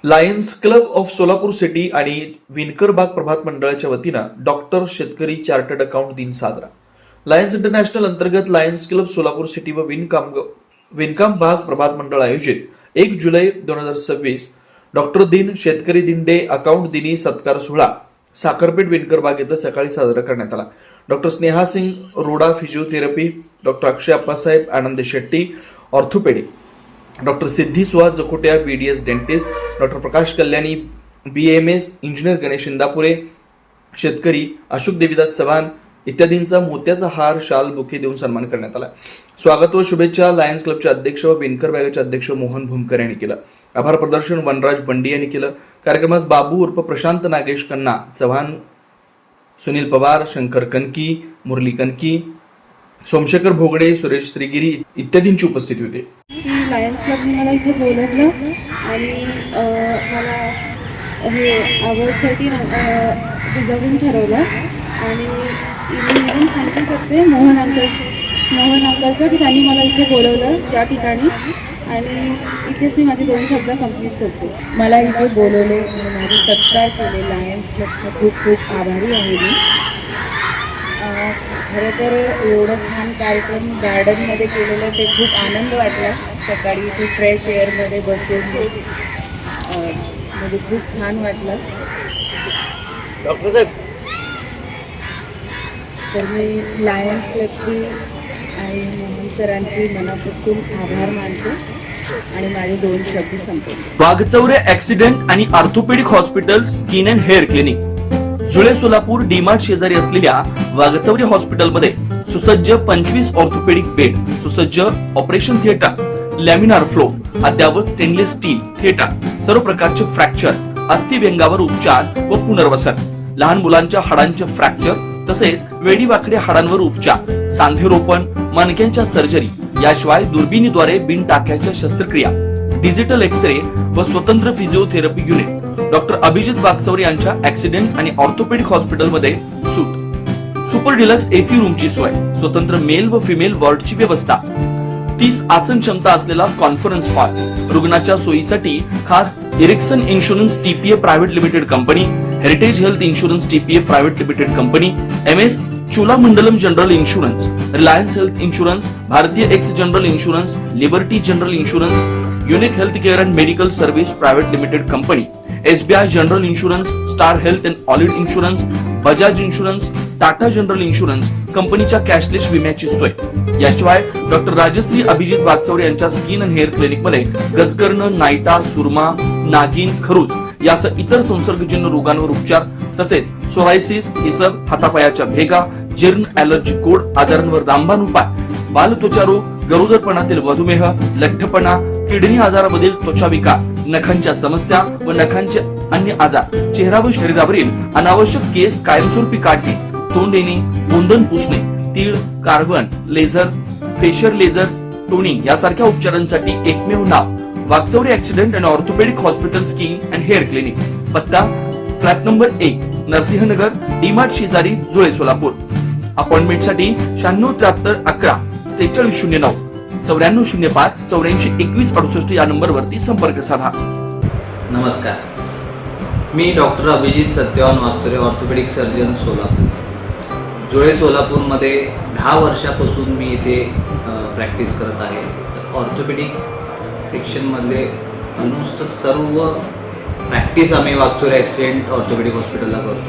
Lions Club of Solapur city आणि विणकर बाग प्रभात मंडळाच्या वतीनं डॉक्टर शेतकरी चार्टर्ड अकाउंट दिन साजरा. लायन्स इंटरनॅशनल अंतर्गत लायन्स क्लब सोलापूर सिटी व विणकाम बाग प्रभात मंडळ आयोजित 1 जुलै 2026 डॉक्टर दिन, शेतकरी दिन डे, अकाउंट दिनी सत्कार सोहळा साखरपेठ विणकर बाग येथे सकाळी साजरा करण्यात आला. डॉक्टर स्नेहा सिंग रोडा फिजिओथेरपी, डॉक्टर अक्षय अप्पासाहेब आनंद शेट्टी ऑर्थोपेडिक, डॉक्टर सिद्धी सुहास जकोट्या BDS डेंटिस्ट, डॉक्टर प्रकाश कल्याणी BAMS इंजिनियर, गणेश इंदापुरे शेतकरी, अशोक देवीदास चव्हाण इत्यादींचा मोत्याचा हार, शाल, बुके देऊन सन्मान करण्यात आला. स्वागत व शुभेच्छा लायन्स क्लबचे अध्यक्ष व विणकर बॅगेचे अध्यक्ष मोहन भूमकर यांनी केलं. आभार प्रदर्शन वनराज बंडी यांनी केलं. कार्यक्रमास बाबू उर्फ प्रशांत नागेश कन्ना चव्हाण, सुनील पवार, शंकर कनकी, मुरली कनकी, सोमशेखर भोगडे, सुरेश श्रीगिरी इत्यादींची उपस्थिती होती. लायन्स क्लबने मला इथे बोलवलं आणि मला हे आवडसाठी रिझर्विंग ठरवलं आणि मी म्हणून थँक्यू करते मोहन अंकलचं की त्यांनी मला इथे बोलवलं त्या ठिकाणी आणि इथेच मी माझे 2 शब्द कंप्लीट करते. मला इथे बोलवले आणि माझे सत्कार केले. लायन्स क्लबचं खूप खूप आभारी आहे मी. खरं तर एवढं छान कार्यक्रम गार्डनमध्ये केलेलं ते खूप आनंद वाटला. सकाळी इथे फ्रेश एअरमध्ये बसून म्हणजे खूप छान वाटलं. तर मी लायन्स क्लबची आणि मोहन सरांची मनापासून आभार मानते आणि माझे 2 शब्द संपवले. वाघचौरे ऍक्सिडेंट आणि orthopaedic hospital, skin and hair clinic, जुळे सोलापूर डीमार्ट शेजारी असलेल्या वाघचौरे हॉस्पिटलमध्ये सुसज्ज 25 ऑर्थोपेडिक बेड, सुसज्ज ऑपरेशन थिएटर, लॅमिनार फ्लो, अद्यावत स्टेनलेस स्टील थिएटर, सर्व प्रकारचे फ्रॅक्चर, अस्थिव्यंगावर उपचार व पुनर्वसन, लहान मुलांच्या हाडांचे फ्रॅक्चर तसेच वेडीवाकड्या हाडांवर उपचार, सांधेरोपण, मणक्यांच्या सर्जरी, याशिवाय दुर्बिणीद्वारे बिन टाक्याच्या शस्त्रक्रिया, डिजिटल एक्सरे व स्वतंत्र physiotherapy unit. Doctor Abhijit Waghchaure यांच्या ऍक्सिडेंट आणि ऑर्थोपेडिक हॉस्पिटलमध्ये सूट, सुपर डिलक्स AC रूमची सोय, स्वतंत्र मेल व फिमेल वॉर्डची व्यवस्था, 30 आसन क्षमता असलेला कॉन्फरन्स हॉल, रुग्णाच्या सोयीसाठी खास Ericson insurance TPA private limited company, heritage health insurance TPA private limited company, MS Cholamandalam general insurance, Reliance health insurance, Bharti AXA general insurance, Liberty general insurance, unique health care and medical service private limited company, SBI general insurance, star health and allied insurance, Bajaj insurance, Tata general insurance कंपनीच्या cashless विम्याची सोय. याशिवाय doctor Rajshri Abhijit Waghchaure यांच्या skin and hair clinic मध्ये गजकर्ण, नायटा, सुरमा, नागिन, खरूज यासह इतर संसर्गजन्य रोगांवर उपचार तसेच सोरायसिस, इसब, हातापायाच्या भेगा, जीर्ण, ॲलर्जी, गोड आजारांवर रामबाण उपाय, बालत्वचा रोग, गरोदरपणातील मधुमेह, लठ्ठपणा, किडनी आजारामधील त्वचा विकार, नखांच्या समस्या व नखांचे अन्य आजार, चेहरा व शरीरावरील अनावश्यक केस कायमस्वरूपी काढणे, तोंड येणे, गोंधन पुसणे, तीळ, carbon, laser, facial laser, toning यासारख्या उपचारांसाठी एकमेव नाव Waghchaure accident and orthopaedic hospital, skin and hair clinic. पत्ता फ्लॅट नंबर 1, नरसिंहनगर, डीमार्ट शेजारी, जुळे, सोलापूर. अपॉइंटमेंटसाठी 9673 11 4309 9405 84 21 68 या नंबरवरती संपर्क साधा. नमस्कार, मी doctor Abhijit Satyawan Waghchaure, orthopaedic surgeon, Solapur. Jule सोलापूरमध्ये 10 वर्षापासून मी इथे प्रॅक्टिस करत आहे. ऑर्थोपेडिक सेक्शनमधले ऑलमोस्ट सर्व प्रॅक्टिस आम्ही वाघचौरे ॲक्सिडेंट ऑर्थोपेडिक हॉस्पिटलला करतो.